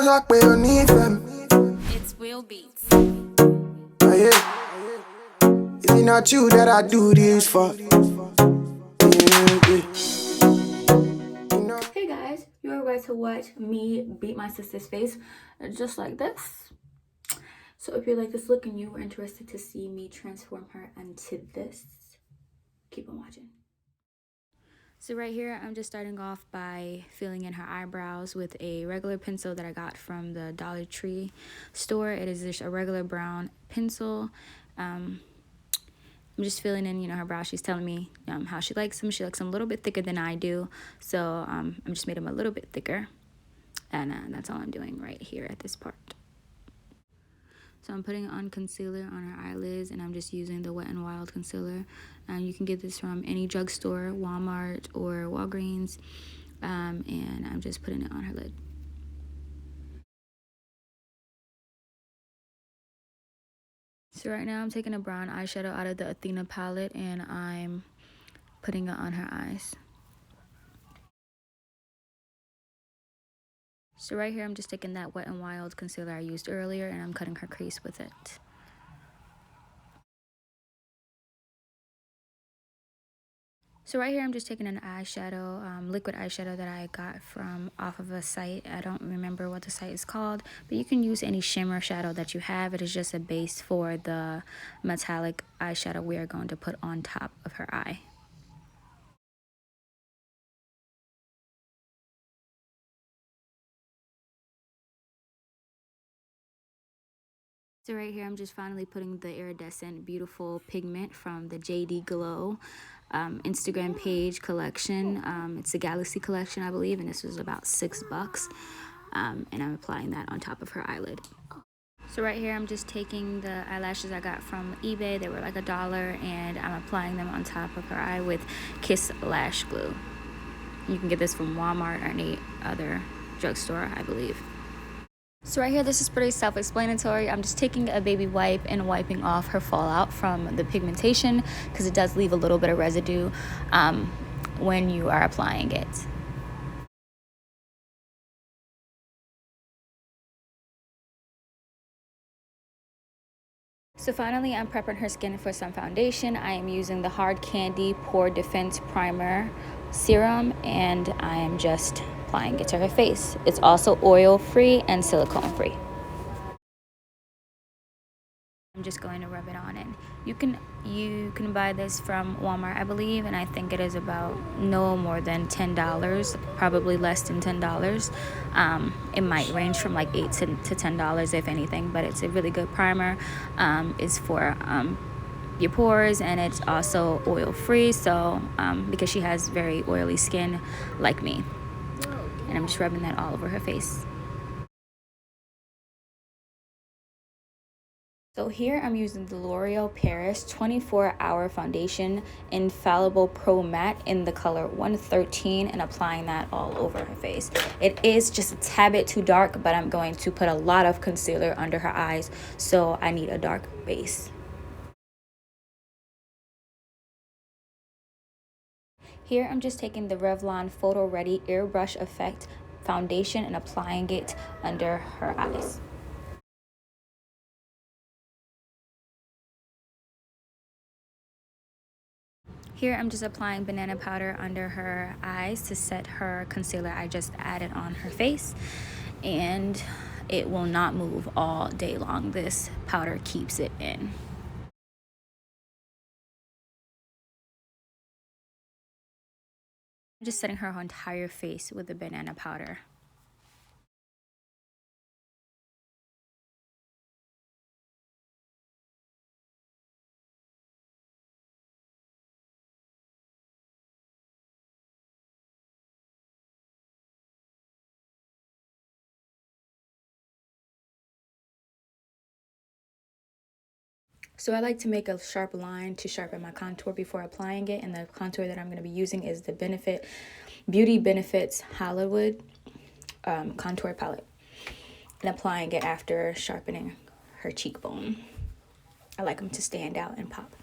It's Will Beats. Yeah. Is it not you that I do this for? Hey guys, you're about to watch me beat my sister's face just like this. So if you like this look and you were interested to see me transform her into this, keep on watching. So right here, I'm just starting off by filling in her eyebrows with a regular pencil that I got from the Dollar Tree store. It is just a regular brown pencil. I'm just filling in, her brows. She's telling me how she likes them. She likes them a little bit thicker than I do. So I'm just made them a little bit thicker. And that's all I'm doing right here at this part. So I'm putting on concealer on her eyelids, and I'm just using the Wet n Wild concealer. You can get this from any drugstore, Walmart or Walgreens, and I'm just putting it on her lid. So right now I'm taking a brown eyeshadow out of the Athena palette, and I'm putting it on her eyes. So right here I'm just taking that Wet n Wild concealer I used earlier, and I'm cutting her crease with it. So right here, I'm just taking an eyeshadow, liquid eyeshadow that I got from off of a site. I don't remember what the site is called, but you can use any shimmer shadow that you have. It is just a base for the metallic eyeshadow we are going to put on top of her eye. So right here, I'm just finally putting the iridescent beautiful pigment from the JD Glow Instagram page collection. It's the Galaxy collection, I believe, and this was about $6. And I'm applying that on top of her eyelid. So right here, I'm just taking the eyelashes I got from eBay. They were like $1, and I'm applying them on top of her eye with Kiss Lash Glue. You can get this from Walmart or any other drugstore, I believe. So right here, this is pretty self-explanatory. I'm just taking a baby wipe and wiping off her fallout from the pigmentation, because it does leave a little bit of residue when you are applying it. So finally, I'm prepping her skin for some foundation. I am using the Hard Candy Pore Defense Primer Serum, and I am just applying it to her face. It's also oil-free and silicone-free. I'm just going to rub it on, and you can buy this from Walmart, I believe, and I think it is about no more than $10, probably less than $10. It might range from like $8 to $10 if anything, but it's a really good primer. It's for your pores, and it's also oil free, so because she has very oily skin like me. And I'm just rubbing that all over her face. So here I'm using the L'Oreal Paris 24-Hour Foundation Infallible Pro Matte in the color 113, and applying that all over her face. It is just a tad bit too dark, but I'm going to put a lot of concealer under her eyes, so I need a dark base. Here I'm just taking the Revlon Photo Ready Airbrush Effect foundation and applying it under her eyes. Here I'm just applying banana powder under her eyes to set her concealer I just added on her face, and it will not move all day long. This powder keeps it in. I'm just setting her entire face with the banana powder. So I like to make a sharp line to sharpen my contour before applying it, and the contour that I'm going to be using is the Beauty Benefits Hollywood contour palette, and applying it after sharpening her cheekbone. I like them to stand out and pop.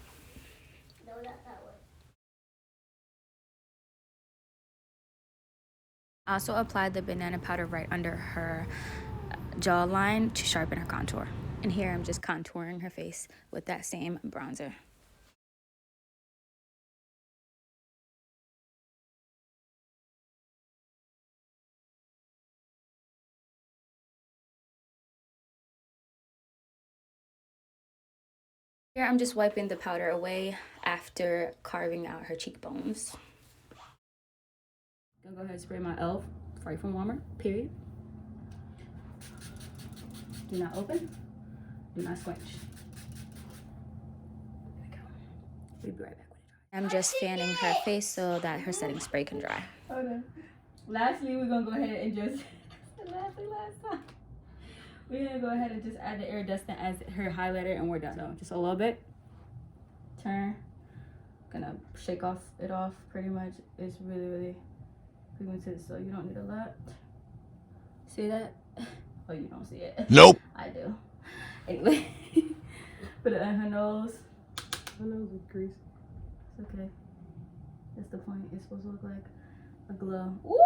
I also applied the banana powder right under her jawline to sharpen her contour. And here I'm just contouring her face with that same bronzer. Here I'm just wiping the powder away after carving out her cheekbones. I'm gonna go ahead and spray my e.l.f. Fright from Warmer, period. Do not open, do not squinch. There we go. We'll be right back with it. I'm just fanning her face so that her setting spray can dry. Okay. Lastly, we're gonna go ahead and just, last time. We're gonna go ahead and just add the iridescent as her highlighter and we're done. So just a little bit. Turn. Gonna shake it off pretty much. It's really pigmented, so you don't need a lot. See that? Oh, you don't see it. Nope. I do. Anyway. Put it on her nose. My nose is greasy. It's okay. That's the point. It's supposed to look like a glow. Ooh!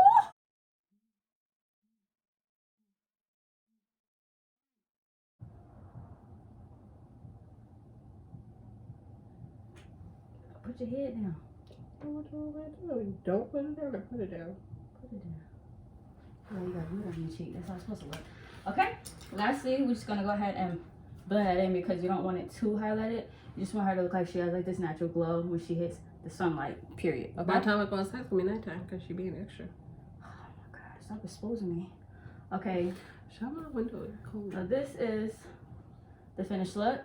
Put your head down. Don't put it down or put it down. Put it down. Oh, you got glue on your cheek. That's how it's supposed to look. Okay. Lastly, we're just gonna go ahead and blend that in because you don't want it too highlighted. You just want her to look like she has like this natural glow when she hits the sunlight. Period. Okay. By the time I go outside, it's gonna be nighttime because she being extra. Oh my God! Stop exposing me. Okay. Shut my window. It's cold. Now this is the finished look.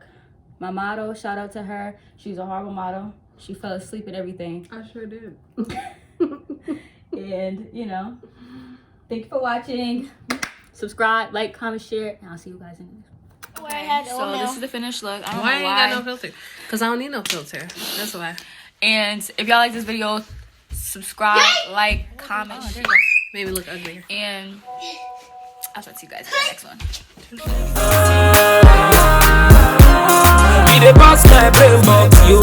My model, shout out to her. She's a horrible model. She fell asleep and everything. I sure did. And, you know, thank you for watching. Subscribe, like, comment, share, and I'll see you guys in the next one. Okay, so this is the finished look. I don't Why know ain't why. got no filter? Because I don't need no filter. That's why. And if y'all like this video, subscribe, like, comment, share. Made me look uglier. And I'll talk to you guys in the next one. Be the boss, my brave, but you